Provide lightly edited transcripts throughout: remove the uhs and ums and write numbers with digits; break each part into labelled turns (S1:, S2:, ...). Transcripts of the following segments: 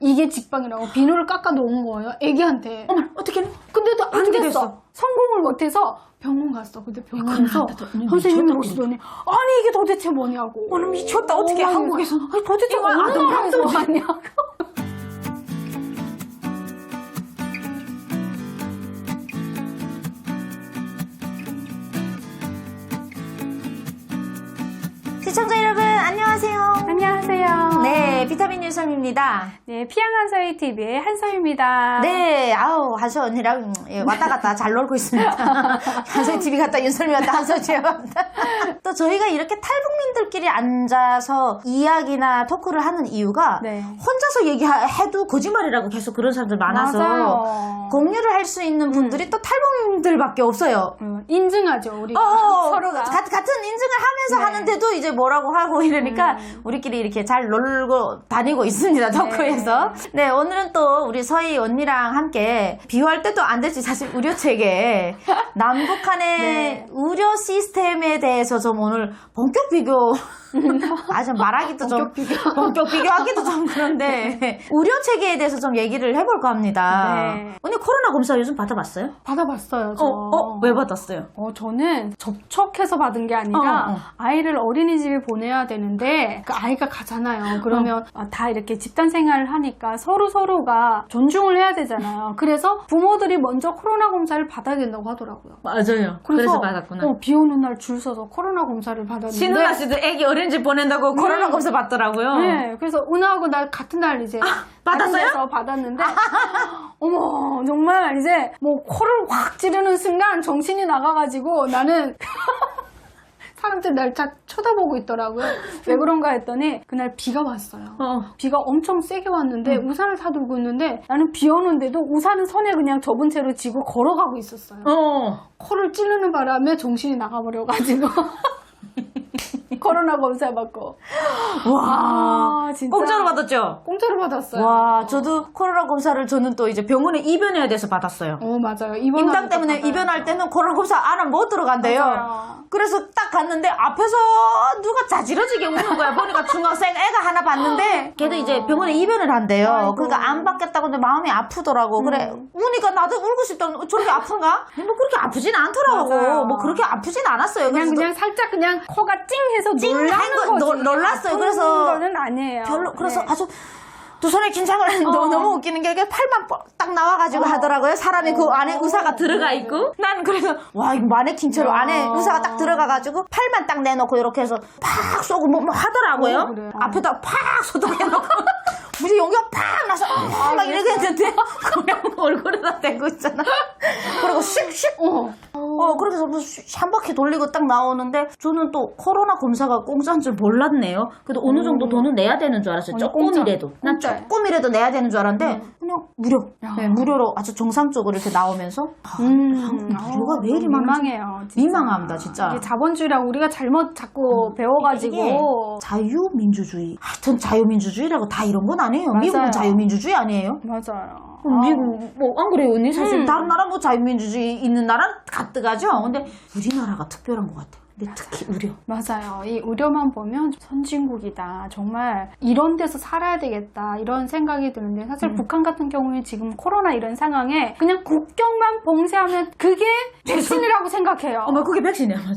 S1: 이게 직방이라고 비누를 깎아 놓은 거예요. 애기한테.
S2: 어머, 어떻게?
S1: 근데도 안
S2: 어떻게
S1: 됐어.
S2: 됐어?
S1: 성공을 못해서 병원 갔어. 근데 병원에서
S2: 미쳤다.
S1: 선생님이 보시더니 아니 이게 도대체 뭐냐고.
S2: 오늘 미쳤다. 어떻게 한국에서?
S1: 아니 도대체
S2: 이거
S1: 어느
S2: 아동
S1: 나라에서
S2: 학대지.
S1: 왔냐고.
S2: 시청자 여러분, 안녕하세요.
S1: 안녕하세요.
S2: 네, 비타민 유섬입니다.
S1: 네, 피양 한서희 TV의 한서희입니다.
S2: 네, 아우, 한서 언니랑 왔다 갔다 잘 놀고 있습니다. 한서 TV 갔다 윤설미 갔다 한서 TV 갔다. 또 저희가 이렇게 탈북민들끼리 앉아서 이야기나 토크를 하는 이유가
S1: 네.
S2: 혼자서 얘기해도 거짓말이라고 계속 그런 사람들 많아서
S1: 맞아요.
S2: 공유를 할 수 있는 분들이 또 탈북민들밖에 없어요.
S1: 인증하죠, 우리가. 서로가.
S2: 같은 인증을 하면서
S1: 네.
S2: 하는데도 이제 뭐라고 하고 이러니까 우리끼리 이렇게 잘 놀고 다니고 있습니다, 토크에서. 네, 오늘은 또 우리 서희 언니랑 함께 비유할 때도 안 될지 사실 우려체계 남북한의
S1: 네.
S2: 우려 시스템에 대해서 좀 오늘 본격 비교 좀 말하기도 좀 본격 비교하기도 좀 그런데 우려 체계에 대해서 좀 얘기를 해볼까 합니다.
S1: 네.
S2: 언니 코로나 검사 요즘 받아봤어요?
S1: 받아봤어요, 저.
S2: 왜 받았어요?
S1: 저는 접촉해서 받은 게 아니라 아이를 어린이집에 보내야 되는데 그 아이가 가잖아요. 그러면 다 이렇게 집단 생활을 하니까 서로가 존중을 해야 되잖아요. 그래서 부모들이 먼저 코로나 검사를 받아야 된다고 하더라고요.
S2: 맞아요. 그래서 받았구나.
S1: 비 오는 날 줄 서서 코로나 검사를 받았는데
S2: 신은아 씨도 애기 어린이집 보낸다고 코로나 검사 받더라고요.
S1: 네, 그래서 은하하고 나 같은 날 이제
S2: 받았어요?
S1: 받았는데 어머 정말 이제 뭐 코를 확 찌르는 순간 정신이 나가가지고 나는 사람들이 날 다 쳐다보고 있더라고요. 왜 그런가 했더니 그날 비가 왔어요. 비가 엄청 세게 왔는데 우산을 사들고 있는데 나는 비 오는데도 우산은 손에 그냥 접은 채로 쥐고 걸어가고 있었어요. 코를 찌르는 바람에 정신이 나가버려가지고 코로나 검사 받고.
S2: 와,
S1: 진짜.
S2: 공짜로 받았죠?
S1: 공짜로 받았어요.
S2: 와, 저도 코로나 검사를 저는 또 이제 병원에 입원해야 돼서 받았어요.
S1: 맞아요.
S2: 임당 때문에 입원할 때는 코로나 검사 안에 못 들어간대요.
S1: 맞아요.
S2: 그래서 딱 갔는데 앞에서 누가 자지러지게 우는 거야. 보니까 중학생 애가 하나 봤는데 걔도 이제 병원에 입원을 한대요.
S1: 아이고.
S2: 그러니까 안 받겠다고 근데 마음이 아프더라고. 그래 우니까 나도 울고 싶다. 저렇게 아픈가? 뭐 그렇게 아프진 않더라고.
S1: 맞아요.
S2: 뭐 그렇게 아프진 않았어요.
S1: 그냥 살짝 그냥 코가 찡해서 놀라는 거지.
S2: 놀랐어요.
S1: 아픈
S2: 그래서
S1: 거는 아니에요.
S2: 별로 그래서
S1: 네.
S2: 아주 두 손에 긴장을 너무 웃기는 게 팔만 딱 나와가지고 하더라고요. 사람이 그 안에 의사가 들어가 있고 난 그래서 와 이거 마네킹처럼 안에 의사가 딱 들어가가지고 팔만 딱 내놓고 이렇게 해서 팍 쏘고 뭐 하더라고요.
S1: 그래요.
S2: 앞에다 팍 소독해놓고 무슨 용기가 팍 나서 막 이렇게 했는데 그냥 얼굴에다 대고 있잖아. 그리고 슉슉 그래서 한 바퀴 돌리고 딱 나오는데 저는 또 코로나 검사가 공짜인 줄 몰랐네요. 그래도 어느 정도 돈은 내야 되는 줄 알았어요. 조금이라도. 난 조금이라도 내야 되는 줄 알았는데 그냥 무료. 네, 무료로 아주 정상적으로 이렇게 나오면서 무료가 왜 이리
S1: 민망해요. 진짜.
S2: 민망합니다. 진짜.
S1: 이게 자본주의라고 우리가 잘못 자꾸 배워가지고
S2: 이게 자유민주주의. 하여튼 자유민주주의라고 다 이런 건 아니에요.
S1: 맞아요.
S2: 미국은 자유민주주의 아니에요?
S1: 맞아요.
S2: 미국 뭐 안 그래요 언니? 사실 다른 나라 뭐 자유민주주의 있는 나라는 가뜩하죠. 근데 우리나라가 특별한 것 같아요. 근데 특히 우려.
S1: 맞아요. 이 우려만 보면 선진국이다. 정말 이런 데서 살아야 되겠다. 이런 생각이 드는데 사실 북한 같은 경우에 지금 코로나 이런 상황에 그냥 국경만 봉쇄하면 그게 백신이라고 생각해요.
S2: 그게 백신이야. 맞아.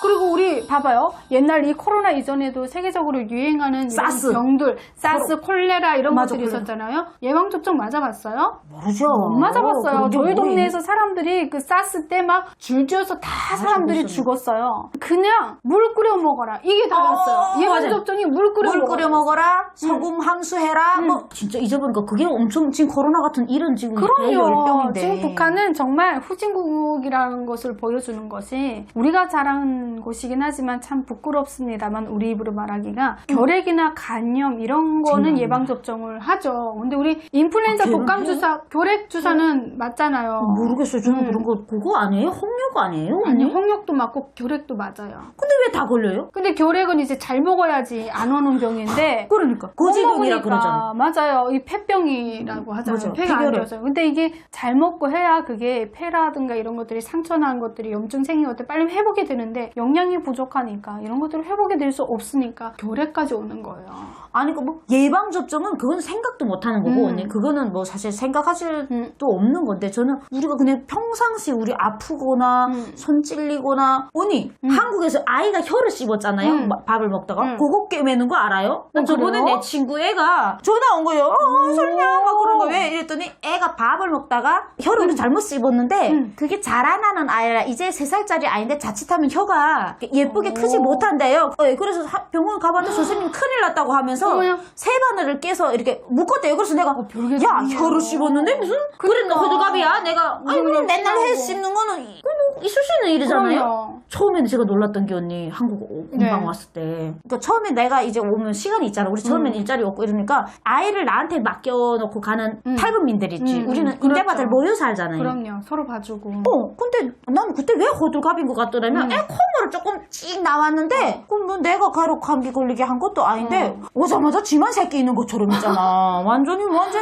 S1: 그리고 우리 봐봐요. 옛날 이 코로나 이전에도 세계적으로 유행하는
S2: 사스.
S1: 이런 병들, 사스, 콜레라 이런
S2: 맞아,
S1: 것들이
S2: 콜레라.
S1: 있었잖아요. 예방접종 맞아봤어요?
S2: 모르죠.
S1: 못 맞아봤어요.
S2: 그게
S1: 저희
S2: 뭐예요?
S1: 동네에서 사람들이 그 사스 때 막 줄지어서 다 사람들이 죽었어요. 그냥 물 끓여 먹어라. 이게 다였어요. 예방접종이 물 끓여
S2: 먹어라. 소금 함수해라. 뭐 진짜 잊어보니까 그게 엄청 지금 코로나 같은 이런 지금
S1: 그럼요.
S2: 열병인데.
S1: 지금 북한은 정말 후진국이라는 것을 보여주는 것이 우리가 자란 곳이긴 하지만 참 부끄럽습니다만 우리 입으로 말하기가 결핵이나 간염 이런 거는 예방접종을 하죠. 근데 우리 인플루엔자 독감 주사, 결핵 주사는 맞잖아요.
S2: 모르겠어요. 저는 그런 거 그거 아니에요? 홍역 아니에요?
S1: 아니 홍역도 맞고 결핵도 맞아요.
S2: 근데 왜 다 걸려요?
S1: 근데 결핵은 이제 잘 먹어야지 안 오는 병인데
S2: 그러니까 고지병이라
S1: 못 먹으니까.
S2: 그러잖아.
S1: 맞아요. 이 폐병이라고 하잖아요.
S2: 맞아.
S1: 폐가 안
S2: 폐결핵.
S1: 좋아져요. 근데 이게 잘 먹고 해야 그게 폐라든가 이런 것들이 상처난 것들이 염증 생긴 것들 빨리 회복이 되는데 영양이 부족하니까 이런 것들을 회복이 될 수 없으니까 결핵까지 오는 거예요.
S2: 아니, 그 뭐, 예방접종은 그건 생각도 못 하는 거고, 언니. 그거는 뭐 사실 생각하실 도 없는 건데, 저는 우리가 그냥 평상시 우리 아프거나, 손 찔리거나, 언니, 한국에서 아이가 혀를 씹었잖아요. 밥을 먹다가. 그거 꿰매는 거 알아요? 저번에
S1: 그래요?
S2: 내 친구 애가 전화 온 거예요. 설냐? 막 그런 거 왜? 이랬더니 애가 밥을 먹다가 혀를 잘못 씹었는데, 그게 자라나는 아이라 이제 3살짜리 아이인데 자칫하면 혀가 예쁘게 크지 못한대요. 그래서 병원 가봤는데 선생님 큰일 났다고 하면서
S1: 어머야.
S2: 새 바늘을 깨서 이렇게 묶었대요. 그래서 내가
S1: 별게
S2: 야
S1: 다 있네요.
S2: 혀를 씹었는데 무슨 그래 너 호들갑이야. 내가 아니 그럼
S1: 그냥
S2: 맨날 해
S1: 심하고.
S2: 씹는 거는 이거 뭐 있을 수 있는 일이잖아요.
S1: 그럼요.
S2: 처음에는 제가 놀랐던 게 언니 한국 공방
S1: 네.
S2: 왔을 때 그러니까 처음에 내가 이제 오면 시간이 있잖아. 우리 처음엔 일자리 없고 이러니까 아이를 나한테 맡겨놓고 가는 탈북민들 있지. 우리는 임대받을 모여 살잖아요.
S1: 그럼요. 서로 봐주고.
S2: 근데 나는 그때 왜 호들갑인 것 같더라면 애 콧물을 조금 찍 나왔는데 그럼 뭐 내가 가로 감기 걸리게 한 것도 아닌데 오자마자 지만 새끼 있는 것처럼 있잖아. 완전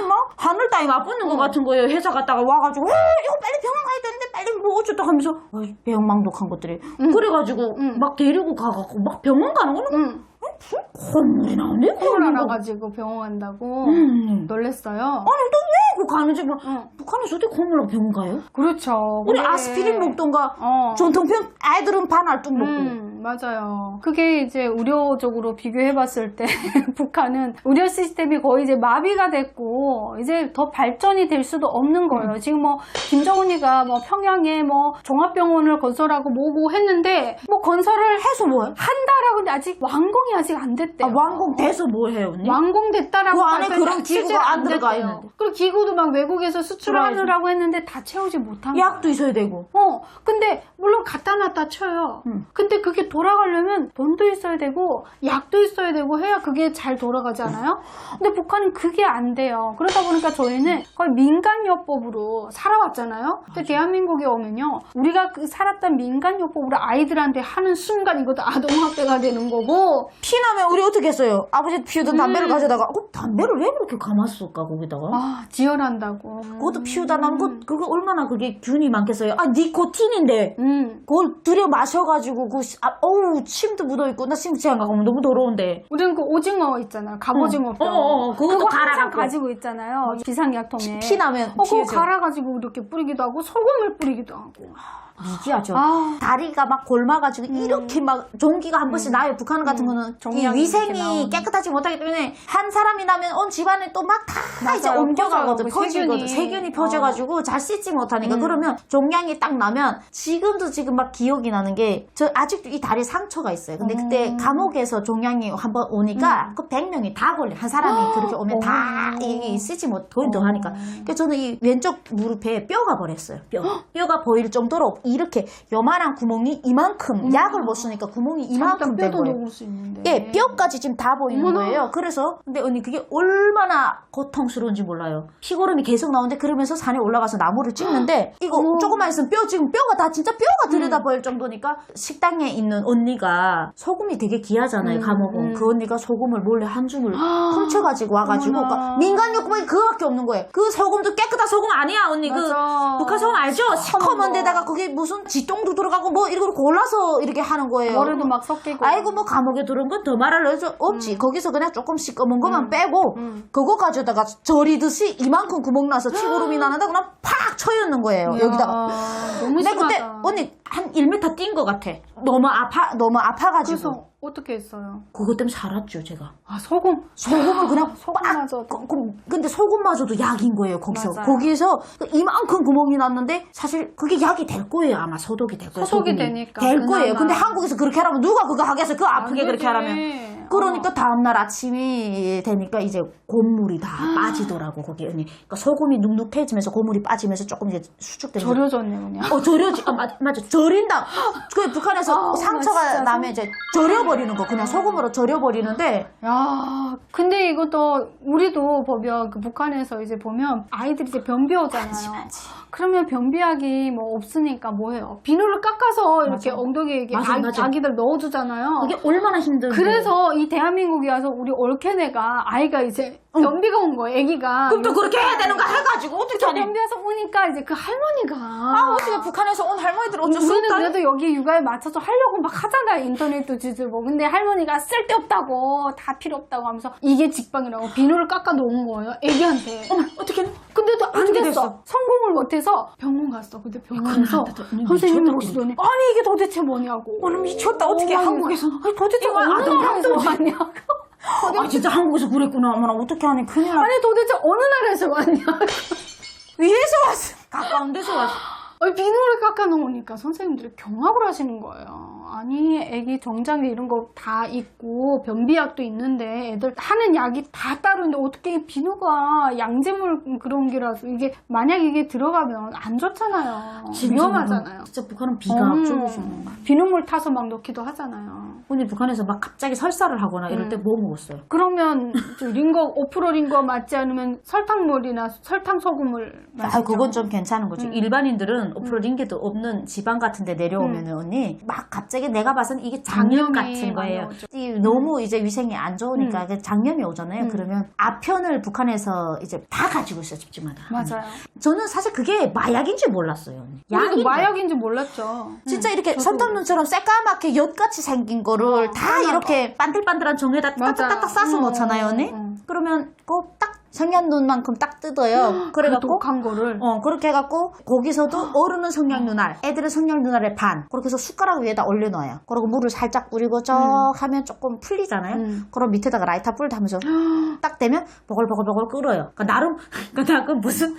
S2: 막 하늘 따위 맞붙는 것 같은 거예요. 회사 갔다가 와가지고 이거 빨리 병원 가야 되는데 빨리 뭐 어쩌다 하면서 배영망덕한 것들이 그래가지고 막 데리고 가갖고 막 병원 가는 거는 무슨 콧물이 나오네?
S1: 콧물 알아가지고 병원 간다고 놀랬어요.
S2: 아니 너 왜 그거 가는지 뭐 북한에서 어떻게 콧물로 병원 가요?
S1: 그렇죠.
S2: 우리
S1: 그래.
S2: 아스피린 먹던가
S1: 어.
S2: 전통병 아이들은 반알뚝 먹고
S1: 맞아요. 그게 이제 의료적으로 비교해봤을 때 북한은 의료 시스템이 거의 이제 마비가 됐고 이제 더 발전이 될 수도 없는 거예요. 지금 뭐 김정은이가 뭐 평양에 뭐 종합병원을 건설하고 뭐고 했는데 뭐 건설을
S2: 해서 뭐해?
S1: 한다라고 근데 아직 완공이 아직 안 됐대요.
S2: 완공돼서 뭐 해요 언니?
S1: 완공됐다라고
S2: 그 안에
S1: 발표했는데
S2: 그런 기구가
S1: 실제로
S2: 안 들어가
S1: 됐대요.
S2: 있는데.
S1: 그리고 기구도 막 외국에서 수출하느라고 했는데 다 채우지 못한 거예요.
S2: 약도 있어야 되고
S1: 근데 물론 갖다 놨다 쳐요. 근데 그게 돌아가려면 돈도 있어야 되고 약도 있어야 되고 해야 그게 잘 돌아가지 않아요? 근데 북한은 그게 안 돼요. 그러다 보니까 저희는 거의 민간요법으로 살아왔잖아요. 근데 대한민국에 오면요. 우리가 그 살았던 민간요법으로 아이들한테 하는 순간 이것도 아동학대가 되는 거고
S2: 피나면 우리 어떻게 했어요? 아버지 피우던 담배를 가져다가 담배를 왜 그렇게 감았을까 거기다가?
S1: 지혈한다고.
S2: 그것도 피우다 나면 그거 얼마나 그게 균이 많겠어요? 니코틴인데 그걸 들여 마셔가지고 어우 침도 묻어있고 나 심지어 안 가고 너무 더러운데
S1: 우리는 그 오징어 있잖아요. 갑오징어병.
S2: 그것도
S1: 그거 항상
S2: 갈아갖고.
S1: 가지고 있잖아요. 비상약통에.
S2: 피나면
S1: 그거
S2: 피우죠.
S1: 갈아가지고 이렇게 뿌리기도 하고 소금을 뿌리기도 하고.
S2: 미지하죠.
S1: 아.
S2: 다리가 막 골마가지고 이렇게 막 종기가 한 번씩 나요. 북한 같은 거는 이
S1: 종양이 이렇게
S2: 위생이
S1: 나오는.
S2: 깨끗하지 못하기 때문에 한 사람이 나면 온 집안에 또 막 다 이제
S1: 맞아요.
S2: 옮겨가거든.
S1: 퍼져요. 그
S2: 퍼지거든.
S1: 세균이.
S2: 세균이 퍼져가지고 잘 씻지 못하니까 그러면 종양이 딱 나면 지금도 지금 막 기억이 나는 게 저 아직도 이 다리에 상처가 있어요. 근데 그때 감옥에서 종양이 한번 오니까 그 100명이 다 걸려. 한 사람이 그렇게 오면 다 이 씻지 못 보인다 하니까. 그래서 저는 이 왼쪽 무릎에 뼈가 버렸어요. 뼈가 보일 정도로 이렇게 요만한 구멍이 이만큼 약을 못 쓰니까 구멍이 이만큼 된
S1: 뼈도
S2: 거예요.
S1: 녹을 수 있는데.
S2: 예, 뼈까지 지금 다 보이는
S1: 어머나.
S2: 거예요. 그래서 근데 언니 그게 얼마나 고통스러운지 몰라요. 피고름이 계속 나오는데 그러면서 산에 올라가서 나무를 찍는데 이거 조금만 있으면 지금 뼈가 다 진짜 뼈가 들여다 보일 정도니까 식당에 있는 언니가 소금이 되게 귀하잖아요. 감옥은 그 언니가 소금을 몰래 한 줌을 훔쳐가지고 와가지고
S1: 어머나.
S2: 그러니까 민간요법이 그거밖에 없는 거예요. 그 소금도 깨끗한 소금 아니야 언니. 그
S1: 맞아.
S2: 북한 소금 알죠? 시커먼
S1: 거.
S2: 데다가 그게 무슨 지똥도 들어가고 뭐 이걸 골라서 이렇게 하는 거예요.
S1: 머리도 막 섞이고.
S2: 아이고 뭐 감옥에 들은 건 더 말할 수 없지. 거기서 그냥 조금 시꺼먼 것만 빼고 그거 가져다가 절이듯이 이만큼 구멍 나서 치구름이 나는데 그냥 팍 쳐였는 거예요. 여기다가.
S1: 너무
S2: 근데
S1: 심하다.
S2: 그때 언니 한 1m 뛴 것 같아. 너무 아파가지고.
S1: 그래서 어떻게 했어요?
S2: 그것 때문에 살았죠 제가.
S1: 소금.
S2: 소금을 그냥
S1: 소금마저도.
S2: 근데 소금마저도 약인 거예요 거기서.
S1: 맞아요.
S2: 거기에서 이만큼 구멍이 났는데 사실 그게 약이 될 거예요 아마 소독이 될 거예요.
S1: 소독이
S2: 소금이.
S1: 되니까,
S2: 될 거예요.
S1: 그나마.
S2: 근데 한국에서 그렇게 하라면 누가 그거 하겠어요? 그 아프게 그렇게
S1: 되지.
S2: 하라면. 그러니까 다음날 아침이 되니까 이제 곤물이 다 빠지더라고 거기 언니. 그러니까 소금이 눅눅해지면서 곤물이 빠지면서 조금 이제 수축되면서.
S1: 절여졌네 그냥.
S2: 절여지. 맞아. 절인다. 그 북한에서
S1: 나
S2: 상처가
S1: 진짜
S2: 나면 이제 절여버리는 거. 그냥 소금으로 절여버리는데.
S1: 야, 근데 이것도 우리도 보면 그 북한에서 이제 보면 아이들이 이제 변비 오잖아요. 그러면 변비약이 뭐 없으니까 뭐 해요? 비누를 깎아서 이렇게 엉덩이에 이렇게
S2: 맞아.
S1: 아기들 넣어주잖아요.
S2: 그게 얼마나 힘든데.
S1: 그래서 이 대한민국에 와서 우리 올케네가 아이가 이제 변비가 온 거예요, 애기가.
S2: 그럼 또 그렇게 해야 되는 거 해가지고 어떻게 하니?
S1: 변비 와서 오니까 이제 그 할머니가.
S2: 아, 어떻게 북한에서 온 할머니들 어쩔 수
S1: 우리는
S2: 없다.
S1: 그래도 여기 육아에 맞춰서 하려고 막 하잖아요. 인터넷도 뒤지고. 근데 할머니가 쓸데없다고, 다 필요 없다고 하면서 이게 직방이라고 비누를 깎아 놓은 거예요. 애기한테.
S2: 어떻게?
S1: 근데도 안
S2: 어떻게
S1: 됐어.
S2: 됐어?
S1: 성공을 못해서 병원 갔어. 근데 병원에서
S2: 안 됐다. 언니
S1: 선생님이
S2: 미쳤다,
S1: 오시더니 아니 이게 도대체 뭐냐고.
S2: 오늘 미쳤다. 어떻게
S1: 어머니,
S2: 한국에서.
S1: 아니 도대체
S2: 이거
S1: 어느
S2: 아동
S1: 나라에서
S2: 학대지.
S1: 왔냐고.
S2: 아, 진짜 한국에서 그랬구나. 어머나, 어떻게 하니? 큰일 나.
S1: 아니 도대체 어느 나라에서 왔냐고.
S2: 위에서 왔어. 가까운 데서 왔어.
S1: 아니, 비누를 깎아 놓으니까 선생님들이 경악을 하시는 거예요. 아니 애기 정장에 이런 거 다 있고 변비약도 있는데 애들 하는 약이 다 따로 있는데 어떻게 비누가 양제물 그런 게라서 이게 만약 이게 들어가면 안 좋잖아요. 위험하잖아요.
S2: 진짜 북한은 비가 앞쪽이죠.
S1: 비눗물 타서 막 넣기도 하잖아요.
S2: 근데 북한에서 막 갑자기 설사를 하거나 이럴 때 뭐 먹었어요?
S1: 그러면 저 링거 5% 링거 맞지 않으면 설탕물이나 설탕 소금을 마시죠.
S2: 아, 그건 좀 괜찮은 거지. 일반인들은 5% 링게도 없는 지방 같은 데 내려오면은 언니 막 갑자기 내가 봐서는 이게 장염
S1: 장염이
S2: 같은 거예요.
S1: 많이 오죠.
S2: 너무 이제 위생이 안 좋으니까 그 장염이 오잖아요. 그러면 아편을 북한에서 이제 다 가지고 있어요, 집집마다.
S1: 맞아요.
S2: 저는 사실 그게 마약인지 몰랐어요.
S1: 우리도
S2: 약인데.
S1: 마약인지 몰랐죠.
S2: 진짜 이렇게
S1: 저도
S2: 손톱눈처럼 새까맣게 엿같이 생긴 거를 다
S1: 하나
S2: 이렇게 반들반들한 종에다
S1: 맞아.
S2: 딱딱딱 싸서 놓잖아요, 언니? 그러면 꼭 딱 성냥눈만큼 딱 뜯어요.
S1: 그
S2: 그래갖고
S1: 독한 거를
S2: 그렇게 해갖고 거기서도 어른은 성냥눈알, 애들은 성냥눈알의 반. 그렇게 해서 숟가락 위에다 올려놔요. 그리고 물을 살짝 뿌리고 쩍 하면 조금 풀리잖아요. 그럼 밑에다가 라이터 불 하면서 딱 되면 보글보글보글 끓어요. 그러니까 나름 그 무슨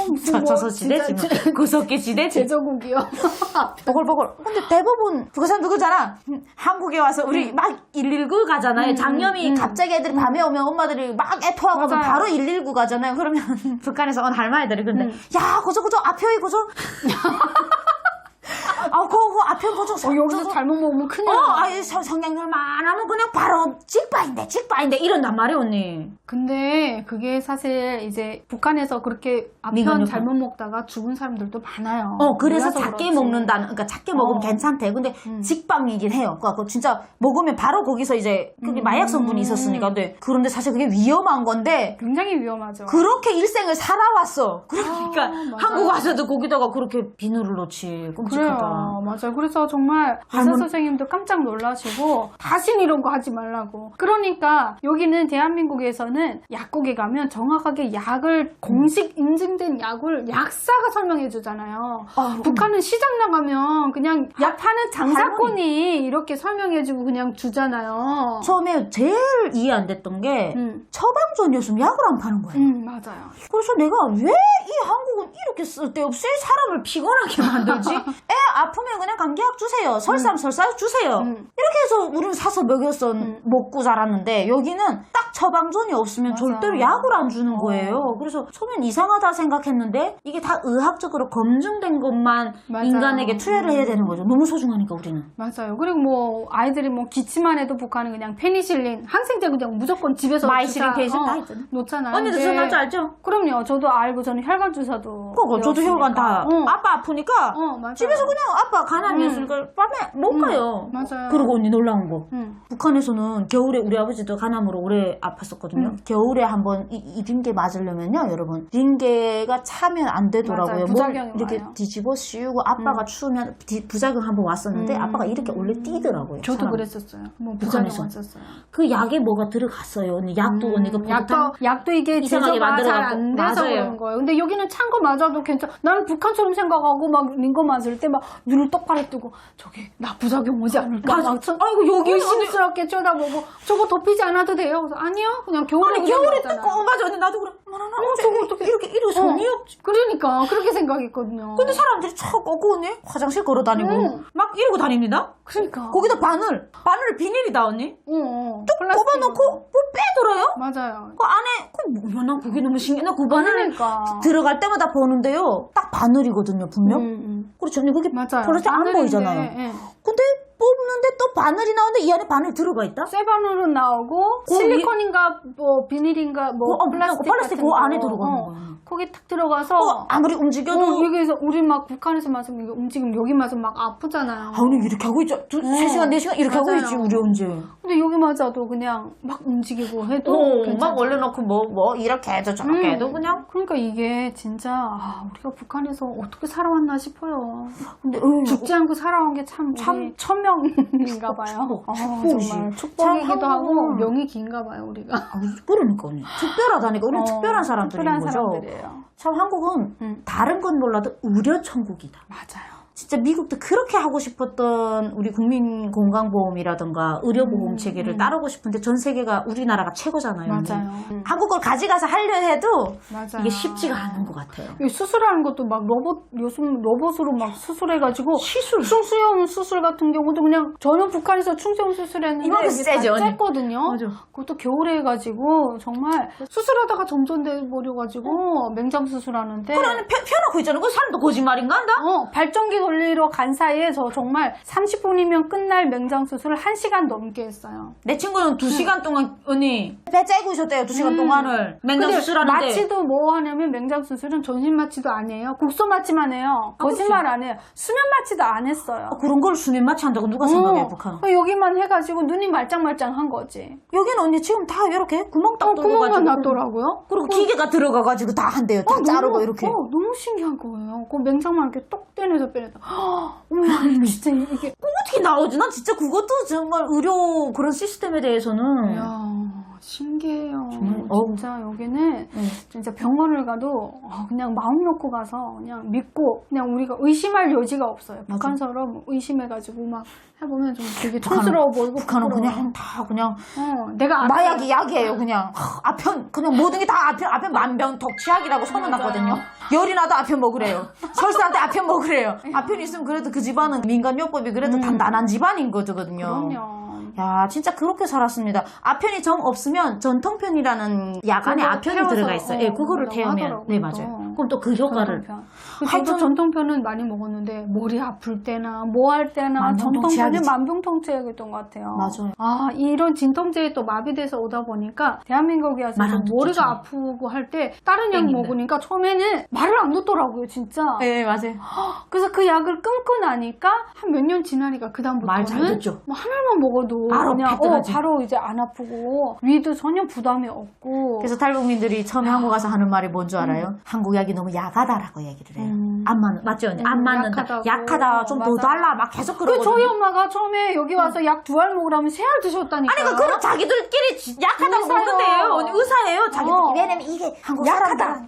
S1: 무슨
S2: 저서 지대 지금 구석기 지대 지
S1: 제조국이요.
S2: 보글보글. 근데 대부분 북한 사람들 그러잖아. 한국에 와서 우리 막 119 가잖아요. 장염이 갑자기 애들이 밤에 오면 엄마들이 막 애토하고 하면
S1: 맞아요.
S2: 바로 119 가잖아요. 그러면 북한에서 온 할머니들이 근데 야 그저 앞혀이 그저 그거 앞에 그저
S1: 여기서 잘못 먹으면 큰일 나요.
S2: 아이 성냥률만 하면 그냥 바로 직바인데 이런단 말이에요 언니.
S1: 근데 그게 사실 이제 북한에서 그렇게
S2: 민간요법.
S1: 아편 잘못 먹다가 죽은 사람들도 많아요.
S2: 그래서
S1: 몰라서
S2: 작게
S1: 그렇지.
S2: 먹는다는, 그러니까 작게 먹으면 괜찮대. 근데 직방이긴 해요. 그러니까 진짜 먹으면 바로 거기서 이제 그게 마약 성분이 있었으니까. 그런데 사실 그게 위험한 건데
S1: 굉장히 위험하죠.
S2: 그렇게 일생을 살아왔어. 그러니까
S1: 맞아요.
S2: 한국 와서도 거기다가 그렇게 비누를 넣지. 끔찍하다.
S1: 그래요. 맞아요. 그래서 정말 의사 선생님도 깜짝 놀라시고 다신 이런 거 하지 말라고. 그러니까 여기는 대한민국에서는 약국에 가면 정확하게 약을 공식 인증된 약을 약사가 설명해 주잖아요. 북한은 시장 나가면 그냥 약 파는 장사꾼이 이렇게 설명해 주고 그냥 주잖아요.
S2: 처음에 제일 이해 안 됐던 게 처방전이었으면 약을 안 파는 거예요.
S1: 맞아요.
S2: 그래서 내가 왜 이 한국은 이렇게 쓸데없이 사람을 피곤하게 만들지? 애 아프면 그냥 감기약 주세요. 설사 주세요. 이렇게 해서 우리는 사서 먹여서 먹고 자랐는데 여기는 딱 처방전이 없으면
S1: 맞아.
S2: 절대로 약을 안 주는 거예요. 그래서 처음엔 이상하다 생각했는데 이게 다 의학적으로 검증된 것만
S1: 맞아요.
S2: 인간에게 투여를 해야 되는 거죠. 너무 소중하니까 우리는.
S1: 맞아요. 그리고 뭐 아이들이 뭐 기침만 해도 북한은 그냥 페니실린 항생제 그냥 무조건 집에서
S2: 마이실린,
S1: 주사,
S2: 페니실린 다 있잖아요.
S1: 놓잖아요.
S2: 언니도
S1: 근데
S2: 전할 줄 알죠?
S1: 그럼요. 저도 알고 저는 혈관 주사도
S2: 저도
S1: 배웠으니까.
S2: 혈관 다 아빠 아프니까
S1: 맞아요.
S2: 집에서 그냥 아빠 간암이었으니까 밤에 못 가요.
S1: 맞아요.
S2: 그리고 언니 놀라운 거.
S1: 응.
S2: 북한에서는 겨울에 우리 아버지도 간암으로 오래 아팠었거든요. 겨울에 한번 이 링게 맞으려면요, 여러분. 링게가 차면 안 되더라고요.
S1: 맞아요. 부작용이
S2: 이렇게
S1: 와요.
S2: 뒤집어 씌우고 아빠가 추우면 부작용 한번 왔었는데 아빠가 이렇게 원래 뛰더라고요.
S1: 저도
S2: 사람.
S1: 그랬었어요. 뭐
S2: 북한에서.
S1: 부작용 왔었어요.
S2: 그 약에 뭐가 들어갔어요. 언니 약도 언니가
S1: 약도 이게
S2: 이상하게
S1: 제조가 잘
S2: 만들어갖고.
S1: 안 돼서
S2: 맞아요.
S1: 그런 거예요. 근데 여기는 찬 거 맞아도 괜찮아. 나는 북한처럼 생각하고 막 링거 맞을 때 막 눈을 똑바로 뜨고 저게 나 부작용 오지 않을까?
S2: 맞아.
S1: 막
S2: 아이고 여기
S1: 의심스럽게 쳐다보고 저거 덮이지 않아도 돼요. 그래서 아니요, 그냥 겨울에 그냥
S2: 겨울에
S1: 맞잖아요.
S2: 뜯고 맞아. 언니 나도 그래.
S1: 저거 어떻게
S2: 이렇게 손이 없지.
S1: 그러니까 그렇게 생각했거든요.
S2: 근데 사람들이 쳐 꺾고 언니 화장실 걸어 다니고 막 이러고 다닙니다.
S1: 그러니까
S2: 거기다 바늘 비닐이다 언니.
S1: 플라스틱으로.
S2: 뽑아놓고 뭐 빼돌아요?
S1: 맞아요.
S2: 그 안에 난 그게 너무 신기해. 나 그 바늘
S1: 그러니까.
S2: 들어갈 때마다 보는데요. 딱 바늘이거든요 분명. 그렇죠 언니 그게
S1: 맞아요.
S2: 그럴 때 안
S1: 바늘인데,
S2: 보이잖아요.
S1: 예.
S2: 근데 뽑으면 뽑는데 또 바늘이 나오는데 이 안에 바늘 들어가 있다?
S1: 쇠바늘은 나오고 실리콘인가 뭐 비닐인가 뭐 플라스틱
S2: 플라스틱
S1: 같은
S2: 그 안에
S1: 거.
S2: 들어가는 거야.
S1: 거기 탁 들어가서
S2: 아무리 움직여도
S1: 여기서 우리 막 북한에서 마서 움직이면 여기 마서 막 아프잖아요.
S2: 아, 오늘 이렇게 하고 있죠. 3시간, 4시간 이렇게 하고
S1: 맞아요.
S2: 있지, 우리 언제.
S1: 근데 여기 맞아도 그냥 막 움직이고 해도 괜찮아.
S2: 막 올려놓고 뭐, 이렇게 해도 저렇게 해도 그냥.
S1: 그러니까 이게 진짜 우리가 북한에서 어떻게 살아왔나 싶어요.
S2: 근데,
S1: 죽지 않고 살아온 게 참 천명인가 봐요. 정말 축복이기도
S2: 참
S1: 하고 명이 긴가 봐요, 우리가.
S2: 그러니까, 언니. 특별하다니까. 우리는 특별한 사람들인
S1: 특별한
S2: 거죠.
S1: 사람들이에요.
S2: 참 한국은 다른 건 몰라도 의료 천국이다.
S1: 맞아요.
S2: 진짜 미국도 그렇게 하고 싶었던 우리 국민건강보험이라든가 의료보험 체계를 따르고 싶은데 전 세계가 우리나라가 최고잖아요.
S1: 맞아요.
S2: 한국을 가져가서 하려 해도
S1: 맞아요.
S2: 이게 쉽지가 않은 것 같아요.
S1: 이 수술하는 것도 막 요즘 로봇으로 막 수술해가지고
S2: 시술.
S1: 충수염 수술 같은 경우도 그냥 저는 북한에서 충수염 수술했는데
S2: 이만큼
S1: 이게
S2: 세죠,
S1: 다
S2: 언니.
S1: 쬐거든요.
S2: 맞아.
S1: 그것도 겨울에 해가지고 정말 수술하다가 점전돼 버려가지고 맹장 수술하는데
S2: 그러면 펴놓고 있잖아. 그 사람도 거짓말인가 한다?
S1: 발전기 돌리러 간 사이에 저 정말 30분이면 끝날 맹장 수술을 1시간 넘게 했어요.
S2: 내 친구는 2시간 동안 언니 배 째고 있었대요. 2시간 동안을 맹장
S1: 근데
S2: 수술하는데.
S1: 마취도 뭐 하냐면 맹장 수술은 전신 마취도 안 해요. 국소 마취만 해요. 거짓말 안 해요. 수면 마취도 안 했어요.
S2: 그런 걸 수면 마취한다고 누가 생각해 북한은?
S1: 여기만 해가지고 눈이 말짱말짱한 거지.
S2: 여기는 언니 지금 다 이렇게 구멍 딱
S1: 구멍만
S2: 뚫어가지고
S1: 났더라고요.
S2: 그리고 기계가 들어가가지고 다 한대요. 다 자르고 이렇게.
S1: 너무 신기한 거예요. 그 맹장만 이렇게 똑 떼내서 빼내다. 어머, 진짜 이게.
S2: 어떻게 나오지? 난 진짜 그것도 정말 의료 그런 시스템에 대해서는
S1: 이야, 신기해요.
S2: 정말,
S1: 진짜 여기는 진짜 병원을 가도 그냥 마음 놓고 가서 그냥 믿고 그냥 우리가 의심할 여지가 없어요.
S2: 맞아.
S1: 북한처럼 의심해가지고 막 해보면 좀 되게 촌스러워 보이고
S2: 북한은
S1: 부끄러워요.
S2: 그냥 다 그냥
S1: 내가
S2: 마약이 약이에요. 그냥 아편 그냥 모든 게 다 아편 만병덕치약이라고 소문났거든요. 열이 나도 아편 먹으래요. 설사한테 아편 먹으래요. 아편 있으면 그래도 그 집안은 민간요법이 그래도 단단한 집안인 거거든요.
S1: 그럼요.
S2: 야, 진짜 그렇게 살았습니다. 아편이 정 없으면 전통편이라는 약 안에
S1: 그거
S2: 아편이
S1: 태워서,
S2: 들어가 있어요. 예, 그거를
S1: 그런다고
S2: 태우면.
S1: 하더라고요,
S2: 네,
S1: 또.
S2: 맞아요. 그럼 또 그 효과를.
S1: 저도
S2: 하여튼
S1: 전통편은 많이 먹었는데 머리 아플 때나 뭐 할 때나 전통편은
S2: 만병통치약이지.
S1: 만병통치약이었던 것 같아요.
S2: 맞아요.
S1: 이런 진통제에 또 마비돼서 오다 보니까 대한민국에 와서
S2: 말 안
S1: 좀
S2: 듣죠,
S1: 머리가
S2: 저는.
S1: 아프고 할 때 다른 약
S2: 땡긴다.
S1: 먹으니까 처음에는 말을 안 듣더라고요, 진짜.
S2: 네, 맞아요.
S1: 그래서 그 약을 끊고 나니까 한 몇 년 지나니까
S2: 말 잘
S1: 그다음부터는
S2: 듣죠.
S1: 뭐 하나만 먹어도
S2: 바로
S1: 그냥
S2: 패드가지.
S1: 바로 이제 안 아프고 위도 전혀 부담이 없고.
S2: 그래서 탈북민들이 처음에 한국 와서 하는 말이 뭔 줄 알아요? 한국 약이 너무 약하다라고 얘기를 해요. 안 맞는, 맞죠? 안 맞는다.
S1: 약하다고.
S2: 약하다. 좀 더
S1: 맞아.
S2: 달라. 막 계속
S1: 그
S2: 그러거든요.
S1: 저희 엄마가 처음에 여기 와서 약 2알 먹으라면 3알 드셨다니까.
S2: 아니, 그럼 자기들끼리 약하다고
S1: 의사요.
S2: 먹는데요. 언니, 의사예요. 자기들끼리. 왜냐면 이게 한국 사람들은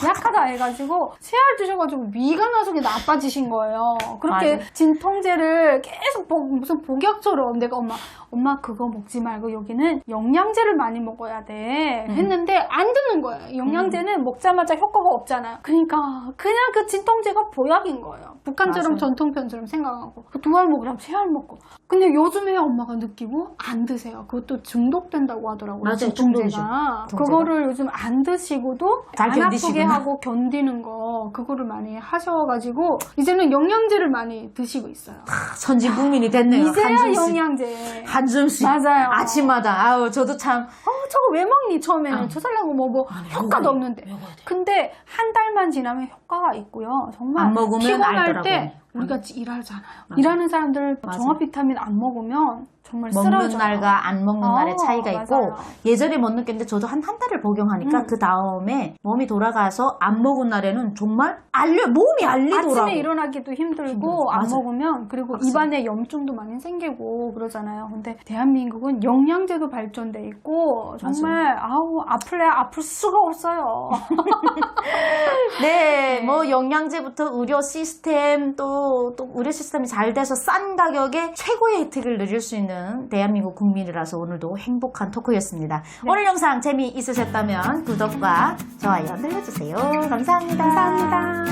S1: 약하다 해가지고 3알 드셔가지고 위가 나서 그냥 나빠지신 거예요. 그렇게
S2: 맞아.
S1: 진통제를 계속 무슨 복약처럼 내가 엄마 그거 먹지 말고 여기는 영양제를 많이 먹어야 돼 했는데 안 듣는 거예요. 영양제는 먹자마자 효과가 없잖아요. 그러니까 그냥 그 진통제가 보약인 거예요. 북한처럼
S2: 맞아요.
S1: 전통편처럼 생각하고 그 2알 먹으라면 3알 먹고. 근데 요즘에 엄마가 느끼고 안 드세요. 그것도 중독된다고 하더라고요.
S2: 맞아요.
S1: 진통제가.
S2: 중독이죠.
S1: 그거를 요즘 안 드시고도
S2: 잘
S1: 안 아프게
S2: 견디시구나.
S1: 하고 견디는 거 그거를 많이 하셔가지고 이제는 영양제를 많이 드시고 있어요.
S2: 선진 국민이 됐네요.
S1: 이제야
S2: 한 줌씩.
S1: 영양제.
S2: 한 줌씩.
S1: 맞아요.
S2: 아침마다. 아우, 저도 참.
S1: 저거 왜 먹니 처음에는 저 살라고 뭐 효과도 없는데. 근데 한 달만 지나면 효과가 있고요. 정말
S2: 안 먹으면
S1: 피곤할
S2: 알더라고요.
S1: 때 우리가 일하잖아요. 일하는 사람들 종합 비타민 안 먹으면 정말
S2: 먹는
S1: 쓰러져요.
S2: 날과 안 먹는 날의 차이가 있고
S1: 맞아요.
S2: 예전에 못 느꼈는데 저도 한 달을 복용하니까 그 다음에 몸이 돌아가서 안 먹은 날에는 정말 몸이 알리더라고.
S1: 아침에 일어나기도 힘들고 안
S2: 맞아요.
S1: 먹으면 그리고 입안에 염증도 많이 생기고 그러잖아요. 근데 대한민국은 영양제도 발전돼 있고 정말 아플래 아플 수가 없어요.
S2: 네, 뭐 영양제부터 의료 시스템 또 의료 시스템이 잘 돼서 싼 가격에 최고의 혜택을 누릴 수 있는 대한민국 국민이라서 오늘도 행복한 토크였습니다. 오늘 영상 재미있으셨다면 구독과 좋아요 눌러주세요. 감사합니다.
S1: 감사합니다.